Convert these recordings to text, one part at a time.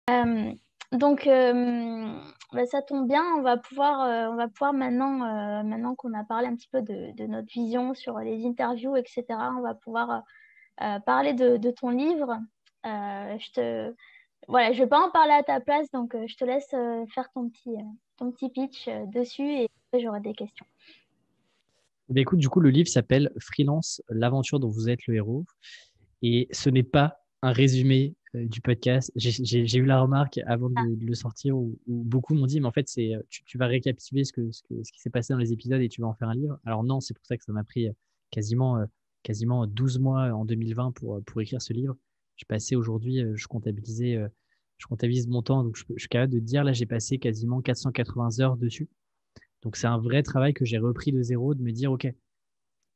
Euh, donc, ça tombe bien, on va pouvoir maintenant, maintenant qu'on a parlé un petit peu de notre vision sur les interviews, etc., on va pouvoir parler de ton livre. Voilà, je vais pas en parler à ta place, donc je te laisse faire ton petit pitch dessus et après j'aurai des questions. Eh bien, écoute, du coup, le livre s'appelle Freelance, l'aventure dont vous êtes le héros. Et ce n'est pas un résumé du podcast. J'ai eu la remarque avant de le sortir où beaucoup m'ont dit, mais en fait, tu vas récapituler ce qui s'est passé dans les épisodes et tu vas en faire un livre. Alors non, c'est pour ça que ça m'a pris quasiment, quasiment 12 mois en 2020 pour écrire ce livre. J'ai passé aujourd'hui, je comptabilise mon temps, donc je suis capable de te dire, là, j'ai passé quasiment 480 heures dessus. Donc c'est un vrai travail que j'ai repris de zéro, de me dire, OK,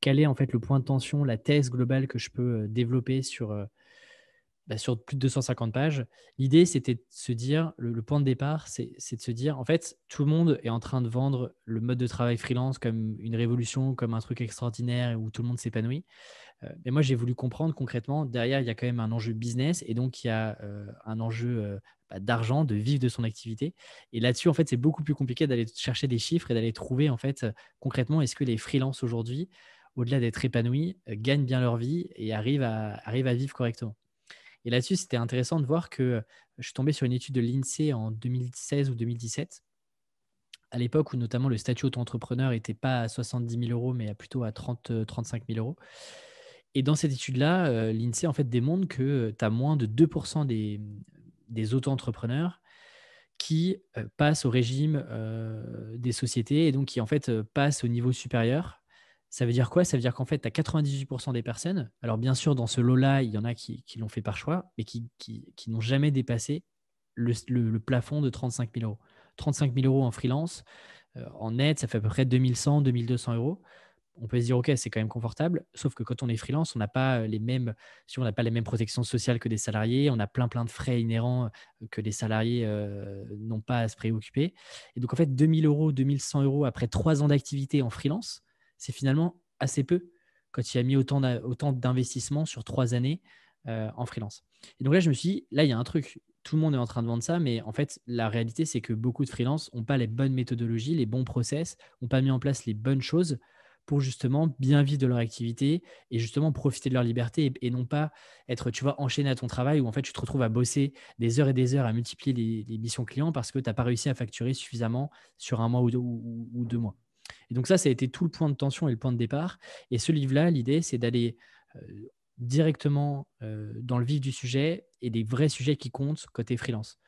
quel est en fait le point de tension, la thèse globale que je peux développer sur plus de 250 pages. L'idée, c'était de se dire, le point de départ, c'est de se dire, en fait, tout le monde est en train de vendre le mode de travail freelance comme une révolution, comme un truc extraordinaire où tout le monde s'épanouit. Mais moi, j'ai voulu comprendre concrètement, derrière, il y a quand même un enjeu business et donc il y a un enjeu d'argent, de vivre de son activité. Et là-dessus, en fait, c'est beaucoup plus compliqué d'aller chercher des chiffres et d'aller trouver, en fait, concrètement, est-ce que les freelances aujourd'hui, au-delà d'être épanouis, gagnent bien leur vie et arrivent à vivre correctement. Et là-dessus, c'était intéressant de voir que je suis tombé sur une étude de l'INSEE en 2016 ou 2017, à l'époque où notamment le statut auto-entrepreneur n'était pas à 70 000 euros, mais plutôt à 35 000 euros. Et dans cette étude-là, l'INSEE en fait démontre que tu as moins de 2% des auto-entrepreneurs qui passent au régime des sociétés et donc qui en fait passent au niveau supérieur. Ça veut dire quoi? Ça veut dire qu'en fait, tu as 98% des personnes. Alors bien sûr, dans ce lot-là, il y en a qui l'ont fait par choix, mais qui n'ont jamais dépassé le plafond de 35 000 euros. 35 000 euros en freelance, en net, ça fait à peu près 2100, 2200 euros. On peut se dire, OK, c'est quand même confortable, sauf que quand on est freelance, on n'a pas les mêmes, si on n'a pas les mêmes protections sociales que des salariés, on a plein de frais inhérents que les salariés n'ont pas à se préoccuper. Et donc, en fait, 2000 euros, 2100 euros après 3 ans d'activité en freelance, c'est finalement assez peu quand tu as mis autant d'investissement sur 3 années en freelance. Et donc là, je me suis dit, là, il y a un truc. Tout le monde est en train de vendre ça, mais en fait, la réalité, c'est que beaucoup de freelances n'ont pas les bonnes méthodologies, les bons process, n'ont pas mis en place les bonnes choses pour justement bien vivre de leur activité et justement profiter de leur liberté et non pas être, tu vois, enchaîné à ton travail où en fait tu te retrouves à bosser des heures et des heures à multiplier les missions clients parce que tu n'as pas réussi à facturer suffisamment sur un mois ou 2 mois. Et donc ça a été tout le point de tension et le point de départ. Et ce livre-là, l'idée, c'est d'aller directement dans le vif du sujet et des vrais sujets qui comptent côté freelance.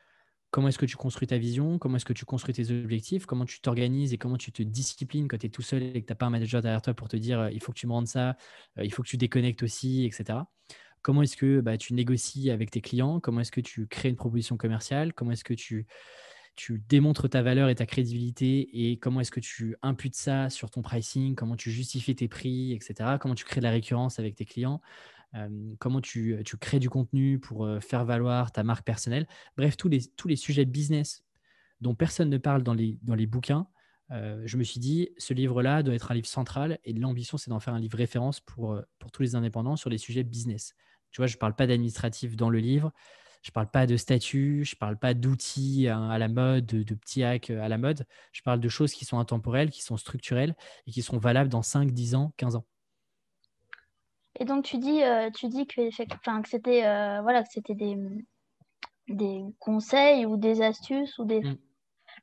Comment est-ce que tu construis ta vision? Comment est-ce que tu construis tes objectifs? Comment tu t'organises et comment tu te disciplines quand tu es tout seul et que tu n'as pas un manager derrière toi pour te dire il faut que tu me rendes ça, il faut que tu déconnectes aussi, etc. Comment est-ce que tu négocies avec tes clients? Comment est-ce que tu crées une proposition commerciale? Comment est-ce que tu démontres ta valeur et ta crédibilité et comment est-ce que tu imputes ça sur ton pricing? Comment tu justifies tes prix, etc. Comment tu crées de la récurrence avec tes clients? Comment tu crées du contenu pour faire valoir ta marque personnelle. Bref, tous les sujets business dont personne ne parle dans les bouquins. Je me suis dit, ce livre-là doit être un livre central et l'ambition, c'est d'en faire un livre référence pour tous les indépendants sur les sujets business. Tu vois, je ne parle pas d'administratif dans le livre, je ne parle pas de statut, je ne parle pas d'outils à la mode, de petits hacks à la mode. Je parle de choses qui sont intemporelles, qui sont structurelles et qui sont valables dans 5, 10 ans, 15 ans. Et donc tu dis enfin, que c'était voilà, que c'était des conseils ou des astuces Mm.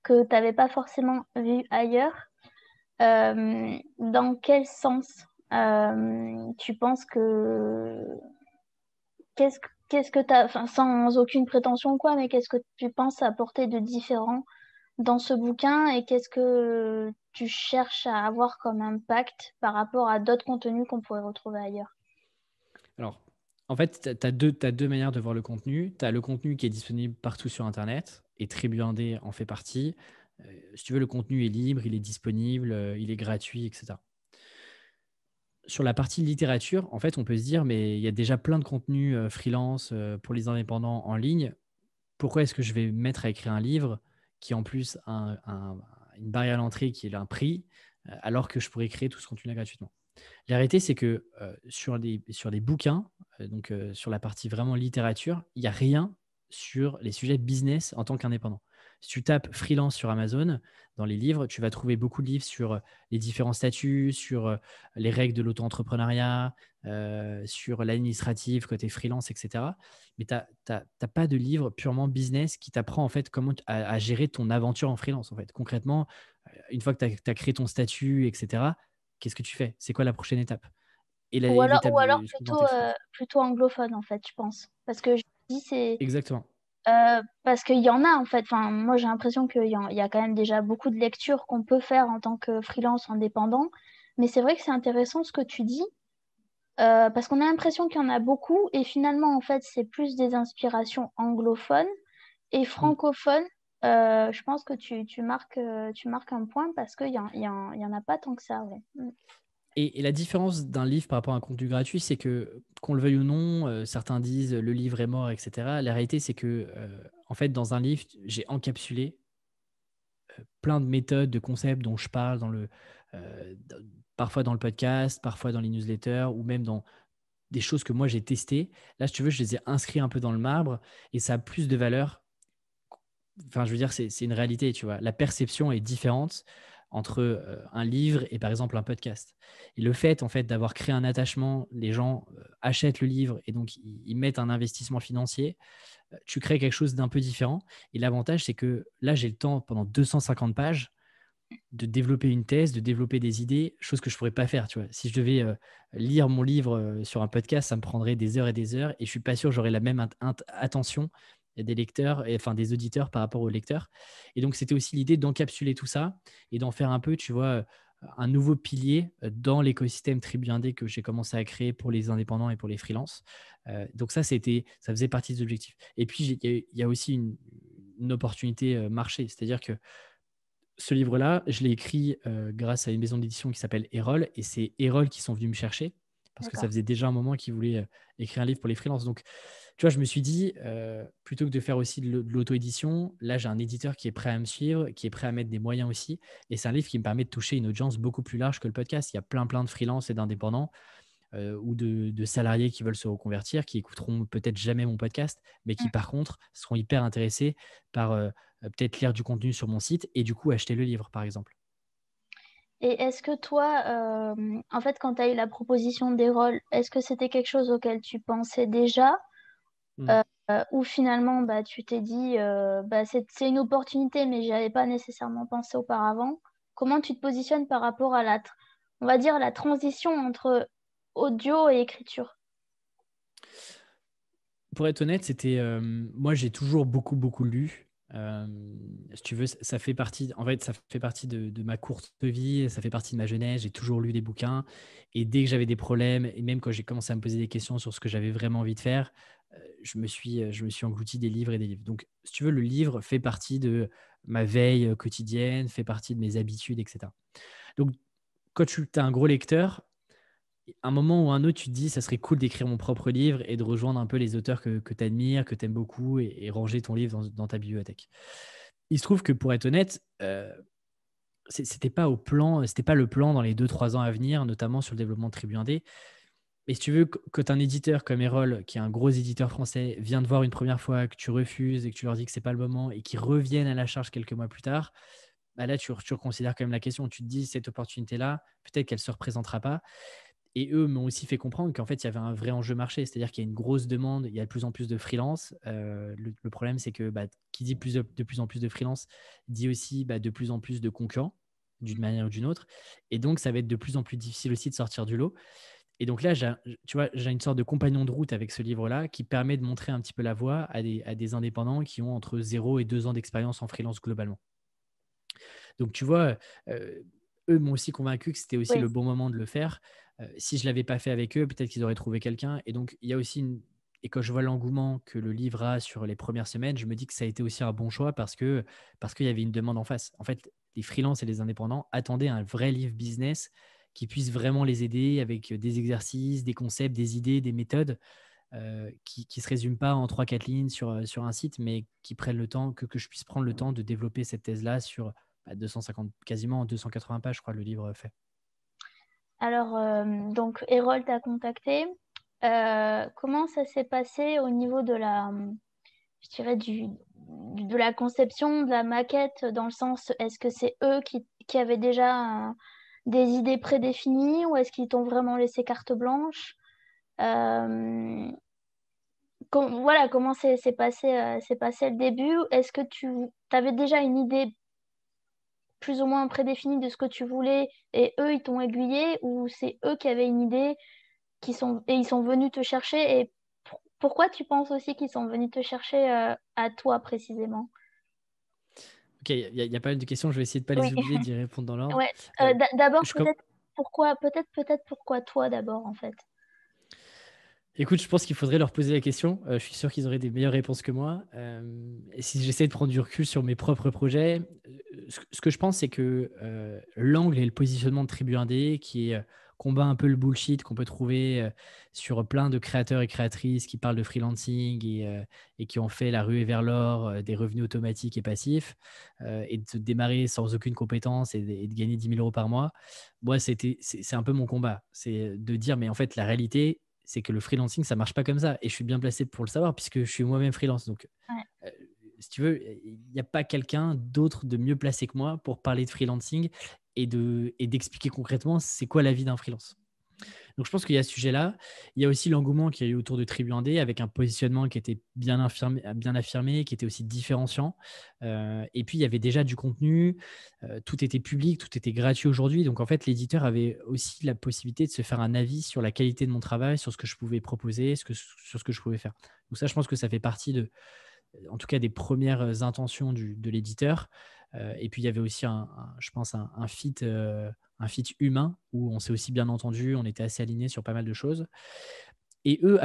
que tu n'avais pas forcément vu ailleurs. Dans quel sens tu penses que qu'est-ce que tu as, enfin, sans aucune prétention ou quoi, mais qu'est-ce que tu penses apporter de différent dans ce bouquin et qu'est-ce que tu cherches à avoir comme impact par rapport à d'autres contenus qu'on pourrait retrouver ailleurs? Alors, en fait, t'as deux manières de voir le contenu. Tu as le contenu qui est disponible partout sur Internet, et Tribune en fait partie. Si tu veux, le contenu est libre, il est disponible, il est gratuit, etc. Sur la partie littérature, en fait, on peut se dire, mais il y a déjà plein de contenus freelance pour les indépendants en ligne. Pourquoi est-ce que je vais me mettre à écrire un livre qui, en plus, a une barrière à l'entrée qui est un prix, alors que je pourrais créer tout ce contenu-là gratuitement? La réalité, c'est que sur les bouquins, donc sur la partie vraiment littérature, il n'y a rien sur les sujets business en tant qu'indépendant. Si tu tapes freelance sur Amazon, dans les livres, tu vas trouver beaucoup de livres sur les différents statuts, sur les règles de l'auto-entrepreneuriat, sur l'administratif, côté freelance, etc. Mais tu n'as pas de livre purement business qui t'apprend en fait comment à gérer ton aventure en freelance. En fait. Concrètement, une fois que tu as créé ton statut, etc., qu'est-ce que tu fais? C'est quoi la prochaine étape? Et l'étape Ou alors suivante, etc. plutôt anglophone, en fait, je pense. Parce que je dis, Exactement. parce qu'il y en a, en fait. Enfin, moi, j'ai l'impression il y a quand même déjà beaucoup de lectures qu'on peut faire en tant que freelance indépendant. Mais c'est vrai que c'est intéressant ce que tu dis, parce qu'on a l'impression qu'il y en a beaucoup. Et finalement, en fait, c'est plus des inspirations anglophones et Mm. francophones. Je pense que tu marques un point parce qu'il y en a pas tant que ça. Ouais. Mm. Et la différence d'un livre par rapport à un contenu gratuit, c'est que, qu'on le veuille ou non, certains disent le livre est mort, etc. La réalité, c'est que, en fait, dans un livre, j'ai encapsulé plein de méthodes, de concepts dont je parle euh, parfois dans le podcast, parfois dans les newsletters, ou même dans des choses que moi j'ai testées. Là, si tu veux, je les ai inscrits un peu dans le marbre et ça a plus de valeur. Enfin, je veux dire, c'est une réalité, tu vois. La perception est différente entre un livre et par exemple un podcast. Et le fait, en fait, d'avoir créé un attachement, les gens achètent le livre et donc ils mettent un investissement financier, tu crées quelque chose d'un peu différent. Et l'avantage, c'est que là, j'ai le temps pendant 250 pages de développer une thèse, de développer des idées, chose que je ne pourrais pas faire, tu vois. Si je devais lire mon livre sur un podcast, ça me prendrait des heures et des heures et je suis pas sûr que j'aurais la même attention des lecteurs, et, enfin des auditeurs par rapport aux lecteurs. Et donc, c'était aussi l'idée d'encapsuler tout ça et d'en faire un peu, tu vois, un nouveau pilier dans l'écosystème Tribu Indé que j'ai commencé à créer pour les indépendants et pour les freelances. Donc ça faisait partie des objectifs. Et puis, il y a aussi une opportunité marché, c'est-à-dire que ce livre-là, je l'ai écrit grâce à une maison d'édition qui s'appelle Erol, et c'est Erol qui sont venus me chercher parce que ça D'accord. faisait déjà un moment qu'ils voulaient écrire un livre pour les freelances. Donc, tu vois, je me suis dit, plutôt que de faire aussi de l'auto-édition, là, j'ai un éditeur qui est prêt à me suivre, qui est prêt à mettre des moyens aussi, et c'est un livre qui me permet de toucher une audience beaucoup plus large que le podcast. Il y a plein de freelances et d'indépendants ou de salariés qui veulent se reconvertir, qui écouteront peut-être jamais mon podcast, mais qui Mm. par contre seront hyper intéressés par peut-être lire du contenu sur mon site et du coup acheter le livre, par exemple. Et est-ce que toi, en fait, quand tu as eu la proposition des rôles, est-ce que c'était quelque chose auquel tu pensais déjà Mm. ou finalement bah, tu t'es dit bah, c'est une opportunité mais j'y avais pas nécessairement pensé auparavant? Comment tu te positionnes par rapport à on va dire, la transition entre audio et écriture? Pour être honnête, moi j'ai toujours beaucoup lu. Euh, Si tu veux, ça fait partie, en fait, ça fait partie de ma courte vie, ça fait partie de ma jeunesse. J'ai toujours lu des bouquins et dès que j'avais des problèmes et même quand j'ai commencé à me poser des questions sur ce que j'avais vraiment envie de faire, je me suis englouti des livres et des livres. Donc, si tu veux, le livre fait partie de ma veille quotidienne, fait partie de mes habitudes, etc. Donc, quand tu as un gros lecteur, un moment ou un autre, tu te dis, ça serait cool d'écrire mon propre livre et de rejoindre un peu les auteurs que tu admires, que tu aimes beaucoup et ranger ton livre dans ta bibliothèque. Il se trouve que pour être honnête, c'était pas le plan dans les 2 3 ans à venir, notamment sur le développement de Tribu Indé. Mais si tu veux, quand un éditeur comme Erol, qui est un gros éditeur français, vient te voir une première fois, que tu refuses et que tu leur dis que c'est pas le moment et qu'ils reviennent à la charge quelques mois plus tard, bah là, tu reconsidères quand même la question. Tu te dis, cette opportunité-là, peut-être qu'elle ne se représentera pas. Et eux m'ont aussi fait comprendre qu'en fait, il y avait un vrai enjeu marché, c'est-à-dire qu'il y a une grosse demande, il y a de plus en plus de freelance. Le problème, c'est que bah, qui dit de plus en plus de freelance dit aussi bah, de plus en plus de concurrents, d'une manière ou d'une autre. Et donc, ça va être de plus en plus difficile aussi de sortir du lot. Et donc là, tu vois, j'ai une sorte de compagnon de route avec ce livre-là qui permet de montrer un petit peu la voie à des indépendants qui ont entre 0 et 2 ans d'expérience en freelance globalement. Donc, tu vois, eux m'ont aussi convaincu que c'était aussi Oui. le bon moment de le faire. Si je ne l'avais pas fait avec eux, peut-être qu'ils auraient trouvé quelqu'un. Et donc, il y a aussi Et quand je vois l'engouement que le livre a sur les premières semaines, je me dis que ça a été aussi un bon choix parce qu'il y avait une demande en face. En fait, les freelances et les indépendants attendaient un vrai livre business qui puisse vraiment les aider avec des exercices, des concepts, des idées, des méthodes qui ne se résument pas en 3 4 lignes sur un site, mais qui prennent le temps, que je puisse prendre le temps de développer cette thèse-là sur 250, quasiment 280 pages, je crois, le livre fait. Alors, donc, Erol t'a contacté. Comment ça s'est passé au niveau de je dirais, de la conception, de la maquette, dans le sens, est-ce que c'est eux qui avaient déjà des idées prédéfinies ou est-ce qu'ils t'ont vraiment laissé carte blanche? Voilà, comment s'est passé le début? Est-ce que tu avais déjà une idée plus ou moins prédéfinie de ce que tu voulais et eux, ils t'ont aiguillé ou c'est eux qui avaient une idée et ils sont venus te chercher et pourquoi tu penses aussi qu'ils sont venus te chercher à toi précisément? Ok, il y a pas mal de questions, je vais essayer de ne pas Oui, les oublier, d'y répondre dans l'ordre. ouais. D'abord, Je com- peut-être pourquoi toi d'abord en fait. Écoute, je pense qu'il faudrait leur poser la question. Je suis sûr qu'ils auraient des meilleures réponses que moi. Et si j'essaie de prendre du recul sur mes propres projets, ce que je pense, c'est que l'angle et le positionnement de Tribu Indé, qui combat un peu le bullshit qu'on peut trouver sur plein de créateurs et créatrices qui parlent de freelancing et qui ont fait la ruée vers l'or, des revenus automatiques et passifs, et de démarrer sans aucune compétence et de gagner 10 000 euros par mois. Moi, c'est un peu mon combat. C'est de dire, mais en fait, la réalité, c'est que le freelancing, ça marche pas comme ça. Et je suis bien placé pour le savoir puisque je suis moi-même freelance. Donc, Ouais. euh, si tu veux, il n'y a pas quelqu'un d'autre de mieux placé que moi pour parler de freelancing et d'expliquer concrètement c'est quoi la vie d'un freelance. Donc, je pense qu'il y a ce sujet-là. Il y a aussi l'engouement qu'il y a eu autour de Tribu Indé avec un positionnement qui était bien affirmé, qui était aussi différenciant. Et puis, il y avait déjà du contenu. Tout était public, tout était gratuit aujourd'hui. Donc, en fait, l'éditeur avait aussi la possibilité de se faire un avis sur la qualité de mon travail, sur ce que je pouvais proposer, sur ce que je pouvais faire. Donc, ça, je pense que ça fait partie en tout cas des premières intentions de l'éditeur. Et puis il y avait aussi je pense un fit humain où on s'est aussi bien entendu, on était assez alignés sur pas mal de choses. Et eux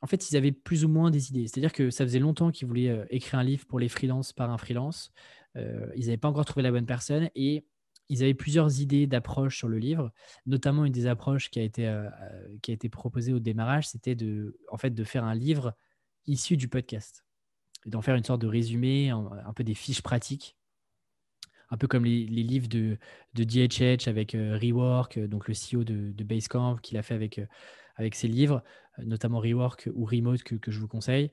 en fait, ils avaient plus ou moins des idées. C'est-à-dire que ça faisait longtemps qu'ils voulaient écrire un livre pour les freelances par un freelance. Ils n'avaient pas encore trouvé la bonne personne et ils avaient plusieurs idées d'approche sur le livre, notamment une des approches qui a été proposée au démarrage, c'était en fait, de faire un livre issu du podcast et d'en faire une sorte de résumé, un peu des fiches pratiques, un peu comme les livres de DHH avec Rework, donc le CEO de Basecamp, qu'il a fait avec ses livres, notamment Rework ou Remote que je vous conseille,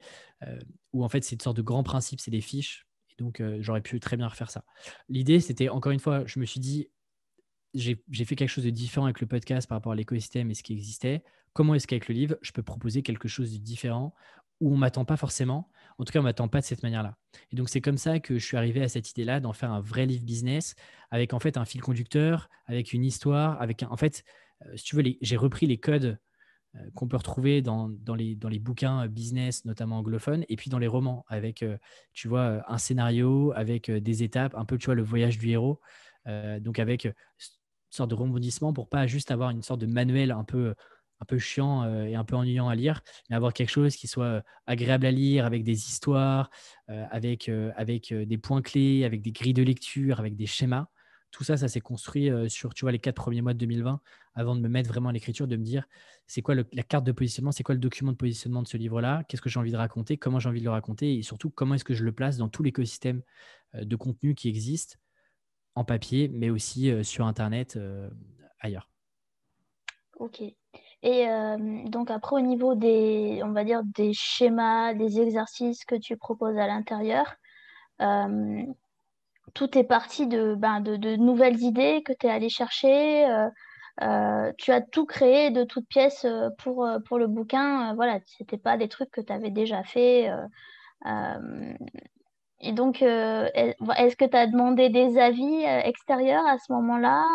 où en fait c'est une sorte de grand principe, c'est des fiches. Et donc j'aurais pu très bien refaire ça. L'idée, c'était, encore une fois, je me suis dit, j'ai fait quelque chose de différent avec le podcast par rapport à l'écosystème et ce qui existait. Comment est-ce qu'avec le livre, je peux proposer quelque chose de différent où on ne m'attend pas forcément. En tout cas, on ne m'attend pas de cette manière-là. Et donc, c'est comme ça que je suis arrivé à cette idée-là d'en faire un vrai livre business avec en fait un fil conducteur, avec une histoire, en fait, si tu veux, j'ai repris les codes qu'on peut retrouver dans les bouquins business, notamment anglophones, et puis dans les romans, avec, tu vois, un scénario, avec des étapes, un peu, tu vois, le voyage du héros, donc avec une sorte de rebondissement pour pas juste avoir une sorte de manuel un peu chiant et un peu ennuyant à lire, mais avoir quelque chose qui soit agréable à lire, avec des histoires, avec des points clés, avec des grilles de lecture, avec des schémas. Tout ça, ça s'est construit sur, tu vois, les 4 premiers mois de 2020, avant de me mettre vraiment à l'écriture, de me dire, c'est quoi la carte de positionnement, c'est quoi le document de positionnement de ce livre-là, qu'est-ce que j'ai envie de raconter, comment j'ai envie de le raconter, et surtout, comment est-ce que je le place dans tout l'écosystème de contenu qui existe en papier, mais aussi sur Internet, ailleurs. Ok. Et donc après, au niveau on va dire, des schémas, des exercices que tu proposes à l'intérieur, euh, tout est parti de nouvelles idées que tu es allé chercher. Tu as tout créé de toutes pièces pour le bouquin. Voilà, c'était pas des trucs que tu avais déjà fait. Euh, et donc, est-ce que tu as demandé des avis extérieurs à ce moment-là?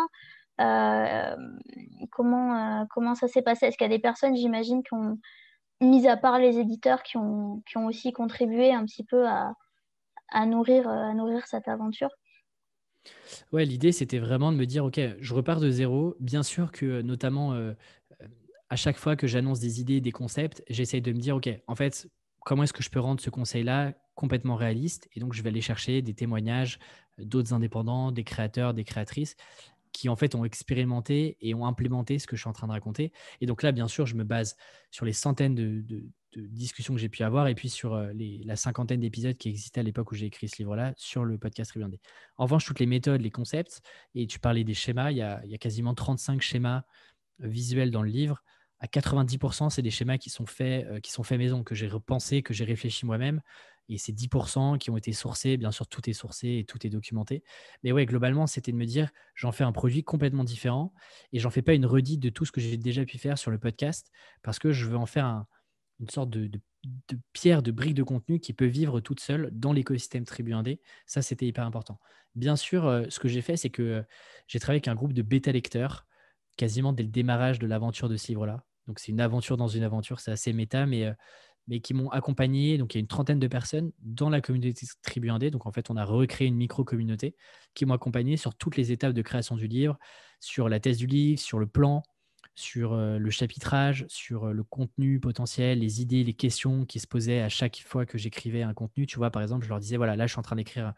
Euh, comment ça s'est passé? Est-ce qu'il y a des personnes, j'imagine, mis à part les éditeurs, qui ont aussi contribué un petit peu à nourrir cette aventure? Ouais, l'idée, c'était vraiment de me dire, OK, je repars de zéro. Bien sûr que, notamment, à chaque fois que j'annonce des idées, des concepts, j'essaye de me dire, OK, en fait, comment est-ce que je peux rendre ce conseil-là complètement réaliste? Et donc, je vais aller chercher des témoignages d'autres indépendants, des créateurs, des créatrices qui, en fait, ont expérimenté et ont implémenté ce que je suis en train de raconter. Et donc là, bien sûr, je me base sur les centaines de discussions que j'ai pu avoir et puis sur la cinquantaine d'épisodes qui existaient à l'époque où j'ai écrit ce livre-là sur le podcast Rivendé. En revanche, toutes les méthodes, les concepts, et tu parlais des schémas, il y a quasiment 35 schémas visuels dans le livre. À 90%, c'est des schémas qui sont faits maison, que j'ai repensé, que j'ai réfléchi moi-même. et c'est 10% qui ont été sourcés. Bien sûr, tout est sourcé et tout est documenté. Mais ouais, globalement, c'était de me dire, j'en fais un produit complètement différent et j'en fais pas une redite de tout ce que j'ai déjà pu faire sur le podcast parce que je veux en faire une sorte de pierre, de brique de contenu qui peut vivre toute seule dans l'écosystème Tribu Indé. Ça, c'était hyper important. Bien sûr, ce que j'ai fait, c'est que j'ai travaillé avec un groupe de bêta lecteurs quasiment dès le démarrage de l'aventure de ce livre-là. Donc, c'est une aventure dans une aventure, c'est assez méta, mais qui m'ont accompagné. Donc, il y a une trentaine de personnes dans la communauté Tribu Indé. Donc, en fait, on a recréé une micro-communauté qui m'ont accompagné sur toutes les étapes de création du livre, sur la thèse du livre, sur le plan, sur le chapitrage, sur le contenu potentiel, les idées, les questions qui se posaient à chaque fois que j'écrivais un contenu. Tu vois, par exemple, je leur disais, voilà, là, je suis en train d'écrire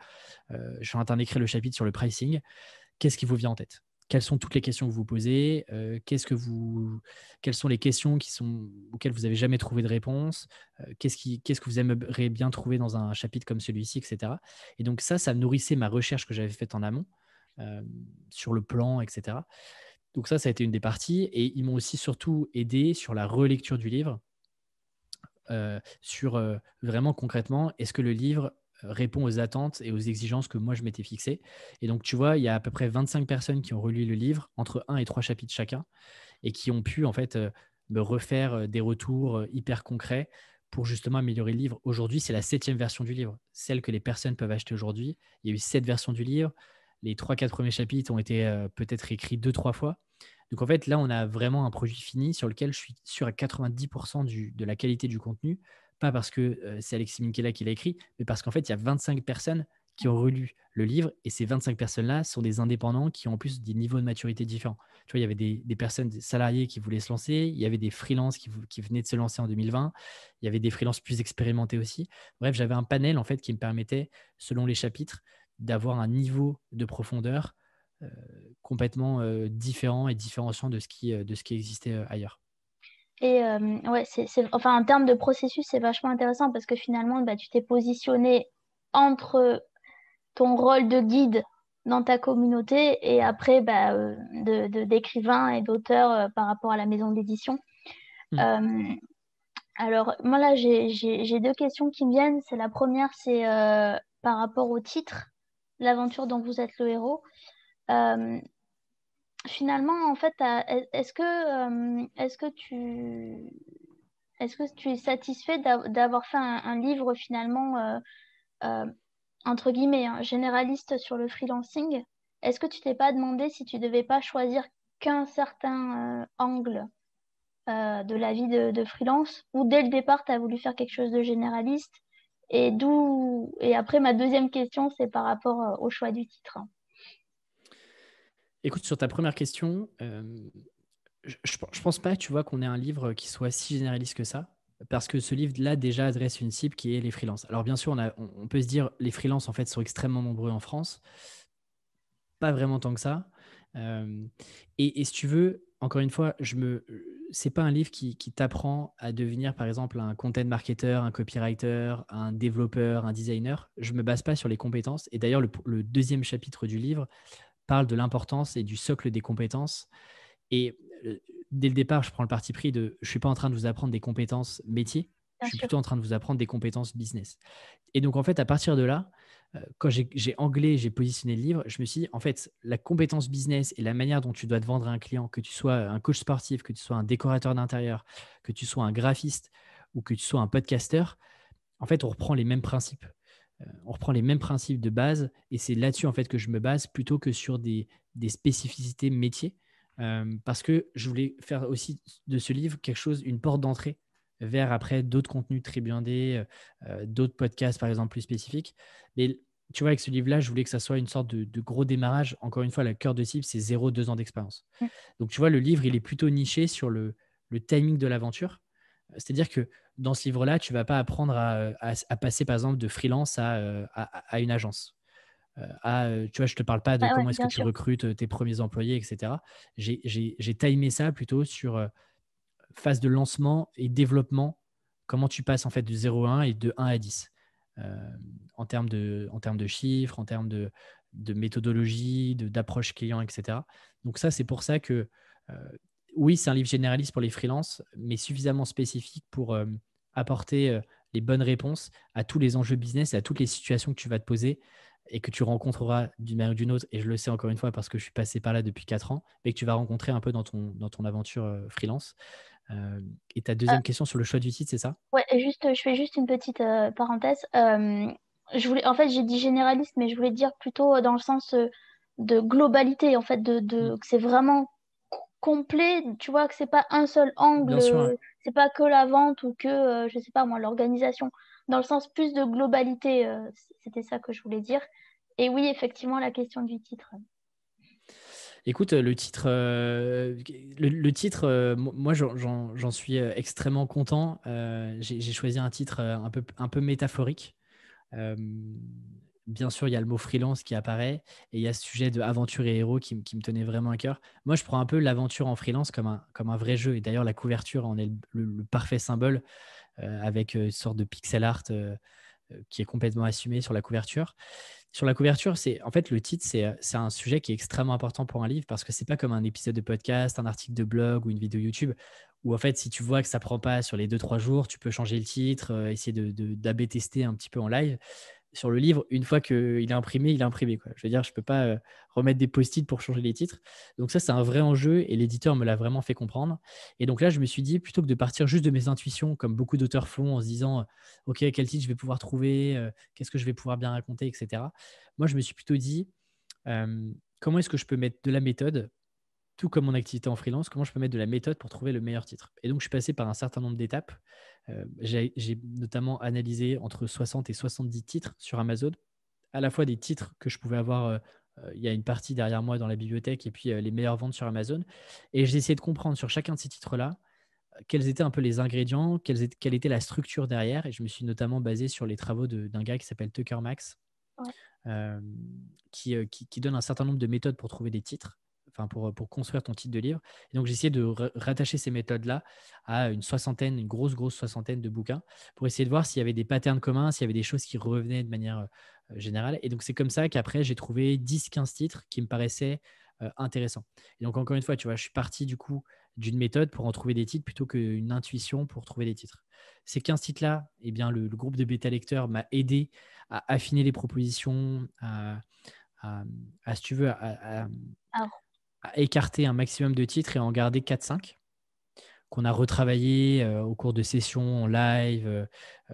le chapitre sur le pricing. Qu'est-ce qui vous vient en tête? Quelles sont toutes les questions que vous posez? Quelles sont les questions auxquelles vous n'avez jamais trouvé de réponse? Qu'est-ce que vous aimeriez bien trouver dans un chapitre comme celui-ci, etc. Et donc ça nourrissait ma recherche que j'avais faite en amont euh, sur le plan, etc. Donc ça a été une des parties. Et ils m'ont aussi surtout aidé sur la relecture du livre, sur vraiment concrètement, est-ce que le livre répond aux attentes et aux exigences que moi je m'étais fixées. Et donc, tu vois, il y a à peu près 25 personnes qui ont relu le livre, entre 1 et 3 chapitres chacun, et qui ont pu en fait me refaire des retours hyper concrets pour justement améliorer le livre. Aujourd'hui, c'est la 7e version du livre, celle que les personnes peuvent acheter aujourd'hui. Il y a eu 7 versions du livre. Les 3-4 premiers chapitres ont été peut-être écrits 2-3 fois. Donc en fait, là, on a vraiment un produit fini sur lequel je suis sûr à 90% de la qualité du contenu. Pas parce que c'est Alexis Minkela qui l'a écrit, mais parce qu'en fait, il y a 25 personnes qui ont relu le livre et ces 25 personnes-là sont des indépendants qui ont en plus des niveaux de maturité différents. Tu vois, il y avait des personnes, des salariés qui voulaient se lancer, il y avait des freelances qui venaient de se lancer en 2020, il y avait des freelances plus expérimentés aussi. Bref, j'avais un panel en fait qui me permettait, selon les chapitres, d'avoir un niveau de profondeur euh, complètement différent et différenciant de ce qui existait ailleurs. Et ouais, enfin, en termes de processus, c'est vachement intéressant parce que finalement, bah, tu t'es positionné entre ton rôle de guide dans ta communauté et après bah, d'écrivain et d'auteur par rapport à la maison d'édition. Mm. Euh, alors, moi là, j'ai deux questions qui me viennent. C'est la première, c'est par rapport au titre, l'aventure dont vous êtes le héros. Euh, Finalement, en fait, est-ce que tu es satisfait d'avoir fait un livre finalement euh, entre guillemets hein, généraliste sur le freelancing? Est-ce que tu t'es pas demandé si tu devais pas choisir qu'un certain angle de la vie de freelance ou dès le départ, tu as voulu faire quelque chose de généraliste? Et après, ma deuxième question, c'est par rapport au choix du titre. Écoute, sur ta première question, je pense pas, tu vois, qu'on ait un livre qui soit si généraliste que ça, parce que ce livre-là déjà adresse une cible qui est les freelances. Alors bien sûr, on peut se dire les freelances en fait sont extrêmement nombreux en France, pas vraiment tant que ça. Euh, et si tu veux, encore une fois, c'est pas un livre qui t'apprend à devenir, par exemple, un content marketer, un copywriter, un développeur, un designer. Je me base pas sur les compétences. Et d'ailleurs, le deuxième chapitre du livre parle de l'importance et du socle des compétences. Et dès le départ, je prends le parti pris je ne suis pas en train de vous apprendre des compétences métiers, je Bien suis sûr. plutôt en train de vous apprendre des compétences business. Et donc, en fait, à partir de là, quand j'ai positionné le livre, je me suis dit, en fait, la compétence business et la manière dont tu dois te vendre à un client, que tu sois un coach sportif, que tu sois un décorateur d'intérieur, que tu sois un graphiste ou que tu sois un podcasteur, en fait, on reprend les mêmes principes. On reprend les mêmes principes de base et c'est là-dessus en fait que je me base plutôt que sur des spécificités métiers parce que je voulais faire aussi de ce livre quelque chose, une porte d'entrée vers après d'autres contenus très blindés, d'autres podcasts par exemple plus spécifiques. Mais tu vois, avec ce livre-là, je voulais que ça soit une sorte de gros démarrage. Encore une fois, le cœur de cible, c'est 0-2 ans d'expérience. Mm. Donc, tu vois, le livre, il est plutôt niché sur le timing de l'aventure. C'est-à-dire que dans ce livre-là, tu ne vas pas apprendre à passer, par exemple, de freelance à une agence. Tu vois, je ne te parle pas de Ouais, ouais, comment est-ce que bien tu sûr. recrutes tes premiers employés, etc. J'ai timé ça plutôt sur phase de lancement et développement, comment tu passes en fait de 0 à 1 et de 1 à 10 en termes de chiffres, en termes de méthodologie, d'approche client, etc. Donc ça, c'est pour ça que oui, c'est un livre généraliste pour les freelances, mais suffisamment spécifique pour apporter les bonnes réponses à tous les enjeux business et à toutes les situations que tu vas te poser et que tu rencontreras d'une manière ou d'une autre. Et je le sais encore une fois parce que je suis passé par là depuis 4 ans, mais que tu vas rencontrer un peu dans ton aventure freelance. Et ta Euh, deuxième question sur le choix du titre, c'est ça? ouais, je fais juste une petite parenthèse. En fait, j'ai dit généraliste, mais je voulais dire plutôt dans le sens de globalité, en fait, que c'est vraiment complet, tu vois, que c'est pas un seul angle, Bien sûr, hein. c'est pas que la vente ou que, je sais pas moi, l'organisation. Dans le sens plus de globalité, c'était ça que je voulais dire. Et oui, effectivement, la question du titre. Écoute, le titre, moi, j'en suis extrêmement content. J'ai choisi un titre un peu métaphorique. Euh, Bien sûr, il y a le mot freelance qui apparaît et il y a ce sujet de aventure et héros qui me tenait vraiment à cœur. Moi, je prends un peu l'aventure en freelance comme un vrai jeu. Et d'ailleurs, la couverture en est le parfait symbole avec une sorte de pixel art qui est complètement assumé sur la couverture. Sur la couverture, c'est en fait le titre, c'est un sujet qui est extrêmement important pour un livre parce que c'est pas comme un épisode de podcast, un article de blog ou une vidéo YouTube où en fait si tu vois que ça prend pas sur les 2 3 jours, tu peux changer le titre, essayer d'AB tester un petit peu en live. Sur le livre, une fois qu'il est imprimé, il est imprimé, quoi. Je veux dire, je peux pas remettre des post-it pour changer les titres. Donc ça, c'est un vrai enjeu et l'éditeur me l'a vraiment fait comprendre. Et donc là, je me suis dit, plutôt que de partir juste de mes intuitions, comme beaucoup d'auteurs font, en se disant, OK, quel titre je vais pouvoir trouver, qu'est-ce que je vais pouvoir bien raconter, etc. Moi, je me suis plutôt dit, comment est-ce que je peux mettre de la méthode, tout comme mon activité en freelance, comment je peux mettre de la méthode pour trouver le meilleur titre. Et donc, je suis passé par un certain nombre d'étapes. J'ai notamment analysé entre 60 et 70 titres sur Amazon, à la fois des titres que je pouvais avoir. Il y a une partie derrière moi dans la bibliothèque et puis les meilleures ventes sur Amazon. Et j'ai essayé de comprendre sur chacun de ces titres-là quels étaient un peu les ingrédients, quelle était la structure derrière. Et je me suis notamment basé sur les travaux d'un gars qui s'appelle Tucker Max, Ouais. euh, qui donne un certain nombre de méthodes pour trouver des titres, enfin pour construire ton titre de livre. Et donc j'ai essayé de rattacher ces méthodes-là à une soixantaine, une grosse soixantaine de bouquins, pour essayer de voir s'il y avait des patterns communs, s'il y avait des choses qui revenaient de manière générale. Et donc c'est comme ça qu'après j'ai trouvé 10 15 titres qui me paraissaient intéressants. Et donc encore une fois, tu vois, je suis parti du coup d'une méthode pour en trouver des titres plutôt qu'une intuition pour trouver des titres. Ces 15 titres-là, eh bien, le groupe de bêta lecteurs m'a aidé à affiner les propositions, si tu veux, Alors, à écarter un maximum de titres et à en garder 4 5 qu'on a retravaillé au cours de sessions en live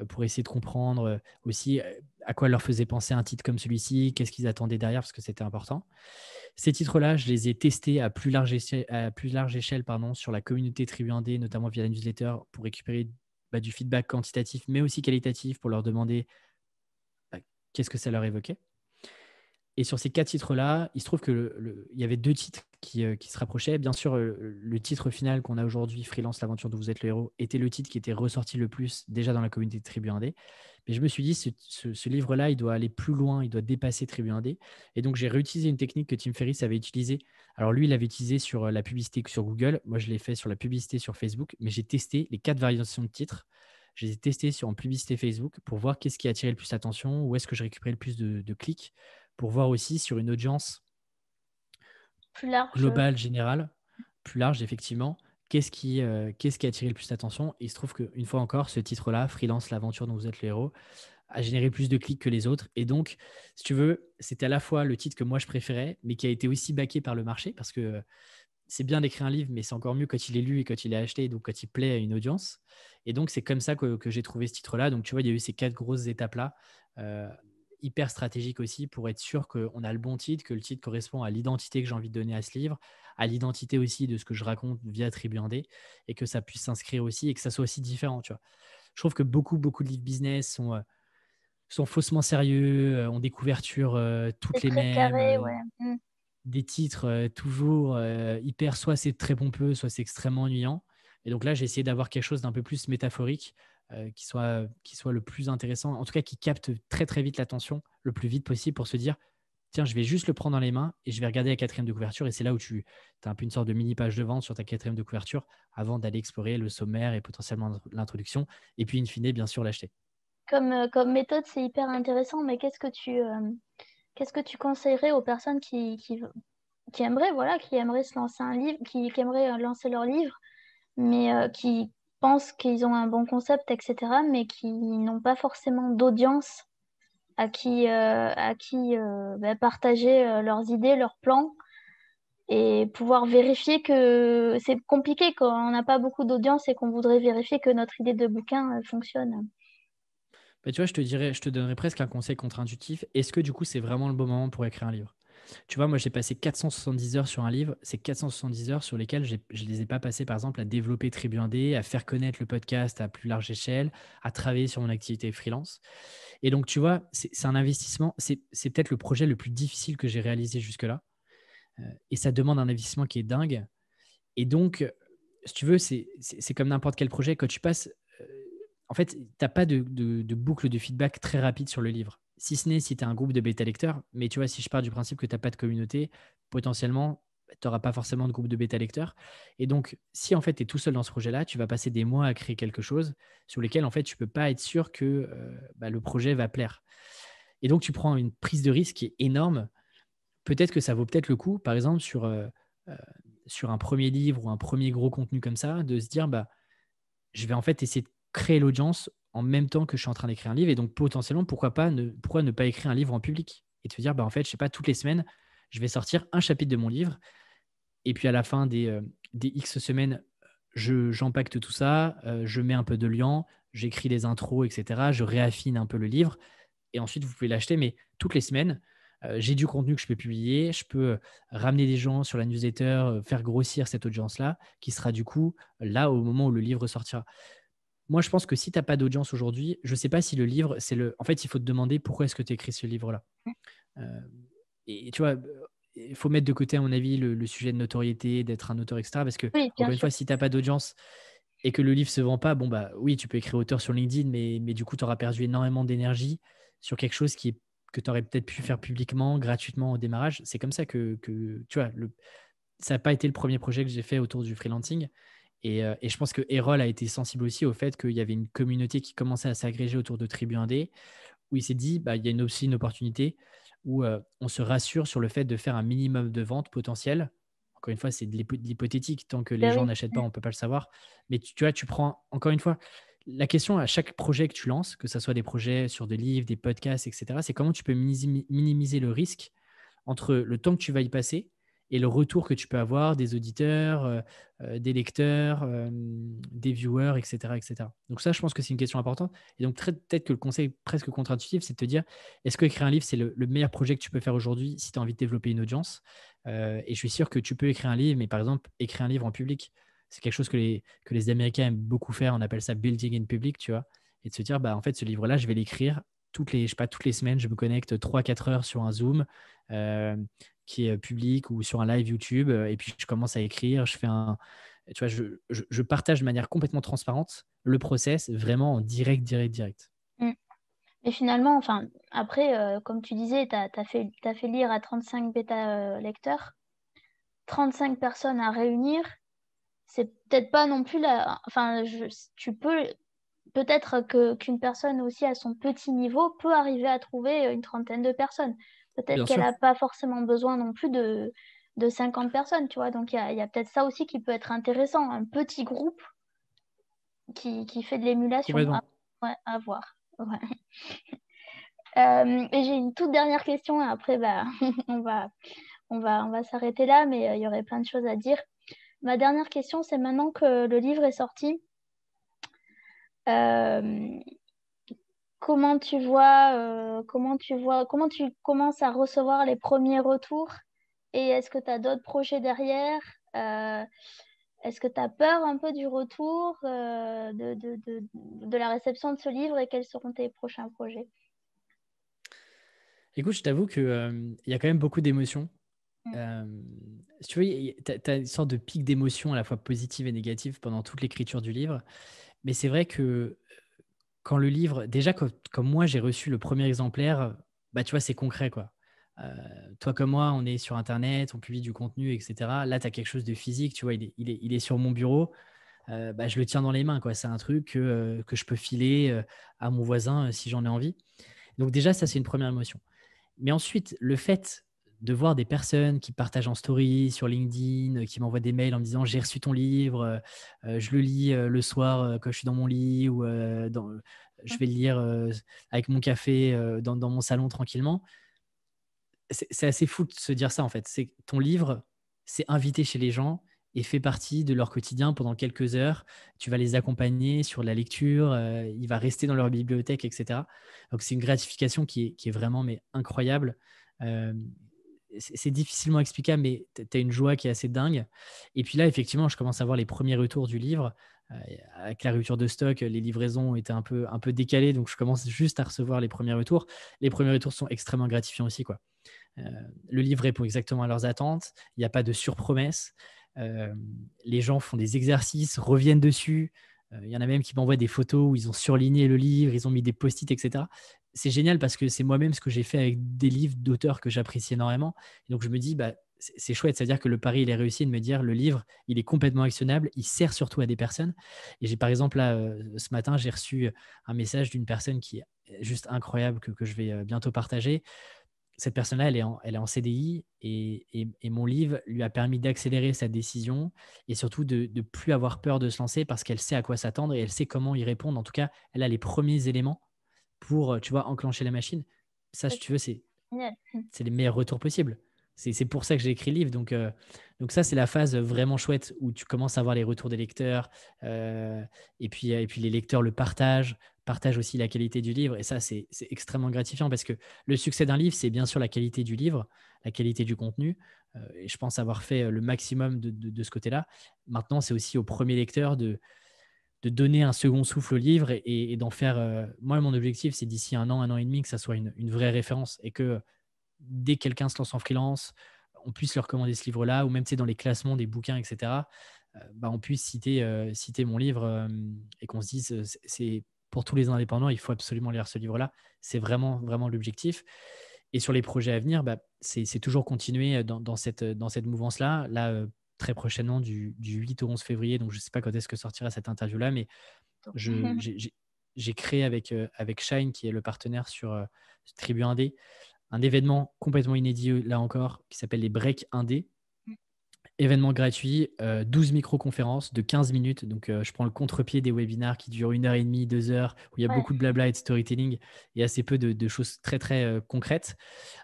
pour essayer de comprendre aussi à quoi leur faisait penser un titre comme celui-ci, qu'est-ce qu'ils attendaient derrière, parce que c'était important. Ces titres-là, je les ai testés à plus large échelle pardon, sur la communauté Tribu 1D, notamment via la newsletter, pour récupérer du feedback quantitatif, mais aussi qualitatif, pour leur demander bah, qu'est-ce que ça leur évoquait. Et sur ces 4 titres-là, il se trouve il y avait 2 titres qui se rapprochaient. Bien sûr, le titre final qu'on a aujourd'hui, Freelance, l'aventure dont vous êtes le héros, était le titre qui était ressorti le plus déjà dans la communauté de Tribu 1D. Mais je me suis dit, ce livre-là, il doit aller plus loin, il doit dépasser Tribu 1D. Et donc, j'ai réutilisé une technique que Tim Ferriss avait utilisée. Alors, lui, il l'avait utilisée sur la publicité sur Google. Moi, je l'ai fait sur la publicité sur Facebook. Mais j'ai testé les 4 variations de titres. Je les ai testés en publicité Facebook pour voir qu'est-ce qui attirait le plus l'attention, où est-ce que je récupérais le plus de clics, pour voir aussi sur une audience plus large. globale, générale, plus large, effectivement, qu'est-ce qui a attiré le plus d'attention. Et il se trouve qu'une fois encore, ce titre-là, Freelance, l'aventure dont vous êtes le héros, a généré plus de clics que les autres. Et donc, si tu veux, c'était à la fois le titre que moi je préférais, mais qui a été aussi backé par le marché, parce que c'est bien d'écrire un livre, mais c'est encore mieux quand il est lu et quand il est acheté, donc quand il plaît à une audience. Et donc, c'est comme ça que j'ai trouvé ce titre-là. Donc, tu vois, il y a eu ces 4 grosses étapes-là, euh, hyper stratégiques aussi, pour être sûr qu'on a le bon titre, que le titre correspond à l'identité que j'ai envie de donner à ce livre, à l'identité aussi de ce que je raconte via Tribu 1D, et que ça puisse s'inscrire aussi, et que ça soit aussi différent, tu vois. Je trouve que beaucoup de livres business sont faussement sérieux, ont des couvertures toutes C'est les très mêmes, carré, ouais. des titres toujours hyper, soit c'est très pompeux, soit c'est extrêmement ennuyant. Et donc là, j'ai essayé d'avoir quelque chose d'un peu plus métaphorique, qui soit le plus intéressant, en tout cas qui capte très très vite l'attention, le plus vite possible pour se dire, tiens, je vais juste le prendre dans les mains et je vais regarder la quatrième de couverture. Et c'est là où tu as un peu une sorte de mini page de vente sur ta quatrième de couverture avant d'aller explorer le sommaire et potentiellement l'introduction. Et puis, in fine, bien sûr, l'acheter. Comme méthode, c'est hyper intéressant, mais qu'est-ce que tu conseillerais aux personnes qui aimeraient, voilà, qui aimeraient se lancer un livre, qui aimeraient lancer leur livre, mais qui pensent qu'ils ont un bon concept, etc., mais qui n'ont pas forcément d'audience à qui partager leurs idées, leurs plans et pouvoir vérifier que c'est compliqué quand on n'a pas beaucoup d'audience et qu'on voudrait vérifier que notre idée de bouquin fonctionne. Bah, tu vois, je te donnerais presque un conseil contre-intuitif. Est-ce que du coup, c'est vraiment le bon moment pour écrire un livre? Tu vois, moi, j'ai passé 470 heures sur un livre. C'est 470 heures sur lesquelles je ne les ai pas passées, par exemple, à développer Tribu 1D, à faire connaître le podcast à plus large échelle, à travailler sur mon activité freelance. Et donc, tu vois, c'est un investissement. C'est peut-être le projet le plus difficile que j'ai réalisé jusque-là. Et ça demande un investissement qui est dingue. Et donc, si tu veux, c'est comme n'importe quel projet. Quand tu passes, en fait, tu n'as pas de boucle de feedback très rapide sur le livre. Si ce n'est si tu as un groupe de bêta lecteurs. Mais tu vois, si je pars du principe que tu n'as pas de communauté, potentiellement, tu n'auras pas forcément de groupe de bêta lecteurs. Et donc, si en fait tu es tout seul dans ce projet-là, tu vas passer des mois à créer quelque chose sur lequel en fait tu ne peux pas être sûr que le projet va plaire. Et donc, tu prends une prise de risque qui est énorme. Peut-être que ça vaut peut-être le coup, par exemple, euh, sur un premier livre ou un premier gros contenu comme ça, de se dire, bah, je vais en fait essayer de créer l'audience en même temps que je suis en train d'écrire un livre. Et donc, potentiellement, pourquoi ne pas écrire un livre en public? Et de se dire, bah, en fait, je sais pas, toutes les semaines, je vais sortir un chapitre de mon livre. Et puis, à la fin des X semaines, j'empacte tout ça, je mets un peu de liant, j'écris les intros, etc. Je réaffine un peu le livre. Et ensuite, vous pouvez l'acheter, mais toutes les semaines, j'ai du contenu que je peux publier, je peux ramener des gens sur la newsletter, faire grossir cette audience-là, qui sera du coup là au moment où le livre sortira. Moi, je pense que si tu n'as pas d'audience aujourd'hui, je ne sais pas si le livre, c'est le. En fait, il faut te demander pourquoi est-ce que tu écris ce livre-là. Euh, et tu vois, il faut mettre de côté, à mon avis, le sujet de notoriété, d'être un auteur, etc. Parce que, Oui, bien encore une sûr. fois, si tu n'as pas d'audience et que le livre ne se vend pas, bon, bah oui, tu peux écrire auteur sur LinkedIn, mais du coup, tu auras perdu énormément d'énergie sur quelque chose que tu aurais peut-être pu faire publiquement, gratuitement au démarrage. C'est comme ça que tu vois, ça n'a pas été le premier projet que j'ai fait autour du freelancing. Et je pense que Erol a été sensible aussi au fait qu'il y avait une communauté qui commençait à s'agréger autour de Tribu 1D, où il s'est dit, bah, il y a aussi une opportunité où on se rassure sur le fait de faire un minimum de ventes potentielles. Encore une fois, c'est de l'hypothétique. Tant que les Ben gens oui. n'achètent pas, on ne peut pas le savoir. Mais tu vois, tu prends, encore une fois, la question à chaque projet que tu lances, que ce soit des projets sur des livres, des podcasts, etc., c'est comment tu peux minimiser le risque entre le temps que tu vas y passer et le retour que tu peux avoir des auditeurs, des lecteurs, des viewers, etc., etc. Donc ça, je pense que c'est une question importante. Et donc peut-être que le conseil presque contre-intuitif, c'est de te dire, est-ce que écrire un livre, c'est le meilleur projet que tu peux faire aujourd'hui si tu as envie de développer une audience? Et je suis sûr que tu peux écrire un livre, mais par exemple, écrire un livre en public, c'est quelque chose que les Américains aiment beaucoup faire. On appelle ça building in public, tu vois. Et de se dire, bah, en fait, ce livre-là, je vais l'écrire je sais pas, toutes les semaines, je me connecte 3-4 heures sur un Zoom euh, qui est public ou sur un live YouTube. Et puis, je commence à écrire. Tu vois, je partage de manière complètement transparente le process, vraiment en direct, direct, direct. Mm. Et finalement, enfin, après, comme tu disais, t'as fait lire à 35 bêta lecteurs, 35 personnes à réunir, c'est peut-être pas non plus la. Enfin, tu peux. Peut-être qu'une personne aussi à son petit niveau peut arriver à trouver une trentaine de personnes. Peut-être Bien qu'elle sûr. n'a pas forcément besoin non plus de 50 personnes, tu vois. Donc il y a peut-être ça aussi qui peut être intéressant, un petit groupe qui fait de l'émulation Complètement. ouais, à voir. Ouais. Et j'ai une toute dernière question et après, bah, on va, on va s'arrêter là, mais il y aurait plein de choses à dire. Ma dernière question, c'est maintenant que le livre est sorti, euh, comment tu commences à recevoir les premiers retours et est-ce que tu as d'autres projets derrière? Euh, Est-ce que tu as peur un peu du retour de la réception de ce livre et quels seront tes prochains projets? Écoute, je t'avoue qu'il y a quand même beaucoup d'émotions. Mm. Si tu veux, tu as une sorte de pic d'émotions à la fois positive et négative pendant toute l'écriture du livre. Mais c'est vrai que quand le livre, déjà, comme moi, j'ai reçu le premier exemplaire, bah, tu vois, c'est concret, quoi. Euh, Toi comme moi, on est sur Internet, on publie du contenu, etc. Là, tu as quelque chose de physique, tu vois, il est sur mon bureau. Bah, je le tiens dans les mains, quoi. C'est un truc que je peux filer à mon voisin si j'en ai envie. Donc déjà, ça, c'est une première émotion. Mais ensuite, le fait de voir des personnes qui partagent en story sur LinkedIn, qui m'envoient des mails en me disant j'ai reçu ton livre, je le lis le soir quand je suis dans mon lit ou je vais le lire avec mon café dans mon salon tranquillement. C'est assez fou de se dire ça en fait. C'est ton livre, c'est invité chez les gens et fait partie de leur quotidien pendant quelques heures. Tu vas les accompagner sur la lecture, il va rester dans leur bibliothèque, etc. Donc c'est une gratification qui est vraiment mais incroyable. Euh, c'est difficilement explicable, mais tu as une joie qui est assez dingue. Et puis là, effectivement, je commence à voir les premiers retours du livre. Avec la rupture de stock, les livraisons étaient un peu décalées, donc je commence juste à recevoir les premiers retours. Les premiers retours sont extrêmement gratifiants aussi, quoi. Euh, le livre répond exactement à leurs attentes. Il n'y a pas de surpromesses. Euh, les gens font des exercices, reviennent dessus. Il y en a même qui m'envoient des photos où ils ont surligné le livre, ils ont mis des post-it, etc. C'est génial parce que c'est moi-même ce que j'ai fait avec des livres d'auteurs que j'apprécie énormément. Et donc je me dis, bah, c'est chouette, c'est-à-dire que le pari, il est réussi de me dire, le livre, il est complètement actionnable, il sert surtout à des personnes. Et j'ai par exemple, là, ce matin, j'ai reçu un message d'une personne qui est juste incroyable que je vais bientôt partager. Cette personne-là, elle est en CDI et mon livre lui a permis d'accélérer sa décision et surtout de ne plus avoir peur de se lancer parce qu'elle sait à quoi s'attendre et elle sait comment y répondre. En tout cas, elle a les premiers éléments pour, tu vois, enclencher la machine. Ça, si tu veux, Génial. c'est les meilleurs retours possibles. C'est pour ça que j'ai écrit le livre. Donc ça, c'est la phase vraiment chouette où tu commences à voir les retours des lecteurs. Et puis les lecteurs le partagent aussi la qualité du livre. Et ça, c'est extrêmement gratifiant parce que le succès d'un livre, c'est bien sûr la qualité du livre, la qualité du contenu. Et je pense avoir fait le maximum de ce côté-là. Maintenant, c'est aussi au premier lecteur de donner un second souffle au livre et d'en faire. Moi, mon objectif, c'est d'ici un an et demi, que ça soit une vraie référence et que dès que quelqu'un se lance en freelance, on puisse leur recommander ce livre-là, ou même dans les classements des bouquins, etc., bah, on puisse citer mon livre et qu'on se dise, c'est pour tous les indépendants, il faut absolument lire ce livre-là. C'est vraiment, vraiment l'objectif. Et sur les projets à venir, bah, c'est toujours continuer dans cette mouvance-là. Là, très prochainement, du 8 au 11 février, donc je ne sais pas quand est-ce que sortira cette interview-là, mais j'ai créé avec Shine, qui est le partenaire sur Tribu Indé, un événement complètement inédit là encore qui s'appelle les Breaks Indé. Événement gratuit, 12 micro-conférences de 15 minutes. Donc, je prends le contre-pied des webinars qui durent 1 heure et demie, 2 heures, où il y a Ouais. beaucoup de blabla et de storytelling et assez peu de choses très, très concrètes.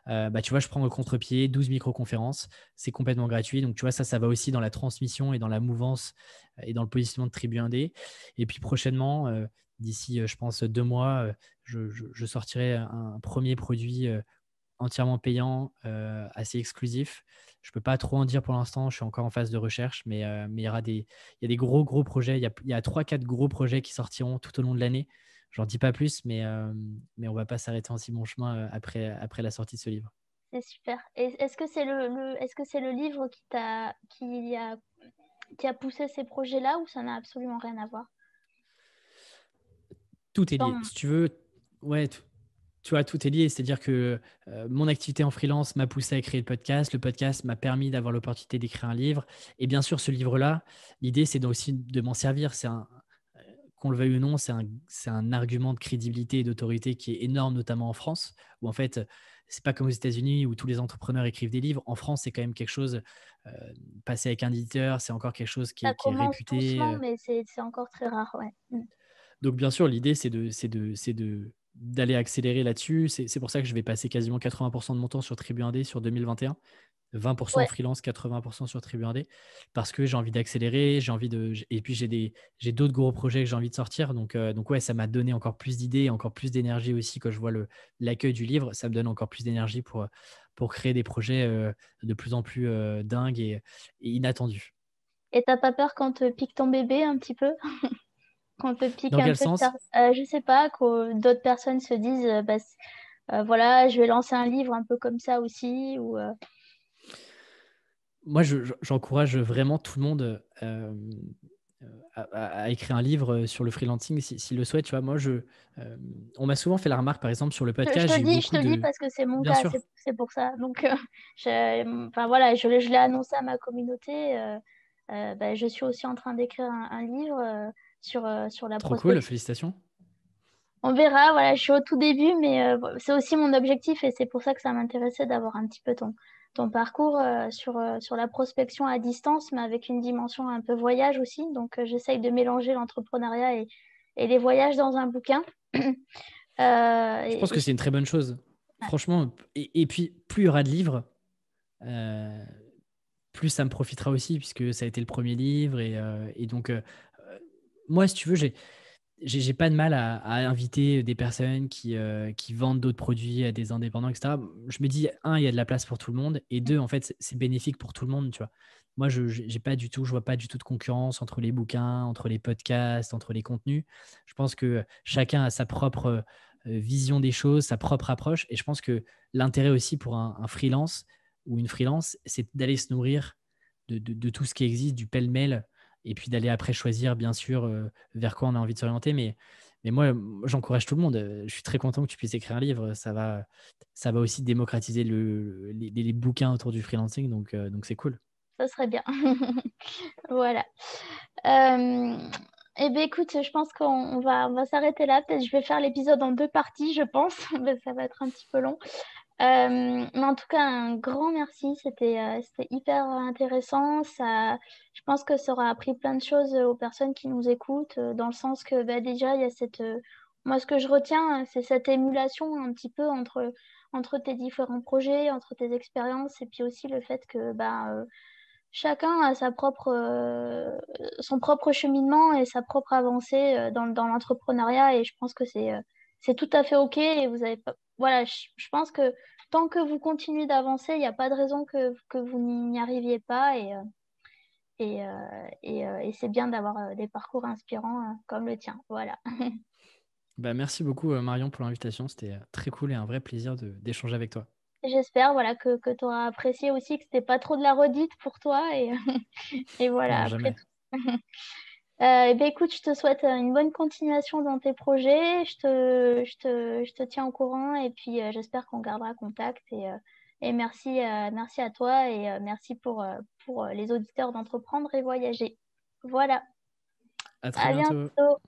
Bah, tu vois, je prends le contre-pied, 12 micro-conférences. C'est complètement gratuit. Donc, tu vois, ça va aussi dans la transmission et dans la mouvance et dans le positionnement de Tribu Indé. Et puis, prochainement, d'ici, je pense, 2 mois, je sortirai un premier produit entièrement payant, assez exclusif. Je ne peux pas trop en dire pour l'instant, je suis encore en phase de recherche, mais il y a des gros, gros projets. Il y a 3-4 gros projets qui sortiront tout au long de l'année. J'en dis pas plus, mais on ne va pas s'arrêter en si bon chemin après la sortie de ce livre. C'est super. Et est-ce que c'est est-ce que c'est le livre qui a poussé ces projets-là ou ça n'a absolument rien à voir? Tout est lié. Dans- Si tu veux, ouais, tu vois, tout est lié. C'est-à-dire que mon activité en freelance m'a poussé à créer le podcast. Le podcast m'a permis d'avoir l'opportunité d'écrire un livre. Et bien sûr, ce livre-là, l'idée, c'est aussi de m'en servir. Qu'on le veuille ou non, c'est un argument de crédibilité et d'autorité qui est énorme, notamment en France, où en fait, c'est pas comme aux États-Unis où tous les entrepreneurs écrivent des livres. En France, c'est quand même quelque chose euh, passé avec un éditeur, c'est encore quelque chose Ça qui est commence réputé. doucement, mais c'est encore très rare, ouais. Donc, bien sûr, l'idée, d'aller accélérer là-dessus. C'est pour ça que je vais passer quasiment 80% de mon temps sur Tribu Indé sur 2021. 20% en Ouais. freelance, 80% sur Tribu Indé, parce que j'ai envie d'accélérer, et puis j'ai d'autres gros projets que j'ai envie de sortir. Donc ouais, ça m'a donné encore plus d'idées, encore plus d'énergie aussi quand je vois l'accueil du livre. Ça me donne encore plus d'énergie pour créer des projets de plus en plus dingues et inattendus. Et t'as pas peur quand te pique ton bébé un petit peu? Quand te pique Dans un quel peu, sens? je sais pas, que d'autres personnes se disent, bah, voilà, je vais lancer un livre un peu comme ça aussi, Moi, j'encourage vraiment tout le monde à écrire un livre sur le freelancing s'il le souhaite. Tu vois, on m'a souvent fait la remarque, par exemple, sur le podcast, j'ai eu je te beaucoup le dis de. parce que c'est mon Bien cas, sûr. c'est pour ça. Donc, enfin voilà, je l'ai annoncé à ma communauté. Bah, je suis aussi en train d'écrire un livre sur la Trop cool, prospection. félicitations. On verra, voilà, je suis au tout début, mais c'est aussi mon objectif et c'est pour ça que ça m'intéressait d'avoir un petit peu ton parcours sur la prospection à distance, mais avec une dimension un peu voyage aussi. Donc, j'essaye de mélanger l'entrepreneuriat et les voyages dans un bouquin. Je pense que c'est une très bonne chose. Franchement, et puis plus il y aura de livres, euh, plus ça me profitera aussi, puisque ça a été le premier livre. Et donc, moi, si tu veux, j'ai pas de mal à inviter des personnes qui vendent d'autres produits à des indépendants, etc. Je me dis, un, il y a de la place pour tout le monde, et deux, en fait, c'est bénéfique pour tout le monde, tu vois. Moi, je vois pas du tout de concurrence entre les bouquins, entre les podcasts, entre les contenus. Je pense que chacun a sa propre vision des choses, sa propre approche, et je pense que l'intérêt aussi pour un freelance ou une freelance, c'est d'aller se nourrir de tout ce qui existe, du pêle-mêle, et puis d'aller après choisir, bien sûr, vers quoi on a envie de s'orienter. Mais moi, j'encourage tout le monde. Je suis très content que tu puisses écrire un livre. Ça va aussi démocratiser les bouquins autour du freelancing. Donc c'est cool. Ça serait bien. Voilà. Euh, Eh bien, écoute, je pense qu'on va s'arrêter là. Peut-être je vais faire l'épisode en deux parties, je pense. Mais ça va être un petit peu long. Mais en tout cas, un grand merci. C'était hyper intéressant. Je pense que ça aura appris plein de choses aux personnes qui nous écoutent, dans le sens que bah, déjà, il y a moi, ce que je retiens, c'est cette émulation un petit peu entre tes différents projets, entre tes expériences, et puis aussi le fait que chacun a son propre cheminement et sa propre avancée dans l'entrepreneuriat. Et je pense que c'est tout à fait OK. Et vous avez pas... Voilà, je pense que tant que vous continuez d'avancer, il n'y a pas de raison que vous n'y arriviez pas. Et c'est bien d'avoir des parcours inspirants comme le tien. Voilà. Bah, merci beaucoup, Marion, pour l'invitation. C'était très cool et un vrai plaisir d'échanger avec toi. J'espère voilà, que tu auras apprécié aussi, que c'était pas trop de la redite pour toi. Et voilà, Non, après jamais. tout. Eh ben, écoute, je te souhaite une bonne continuation dans tes projets. Je te tiens au courant et puis j'espère qu'on gardera contact. Et merci à toi et merci pour les auditeurs d'entreprendre et voyager. Voilà, À très à bientôt. bientôt.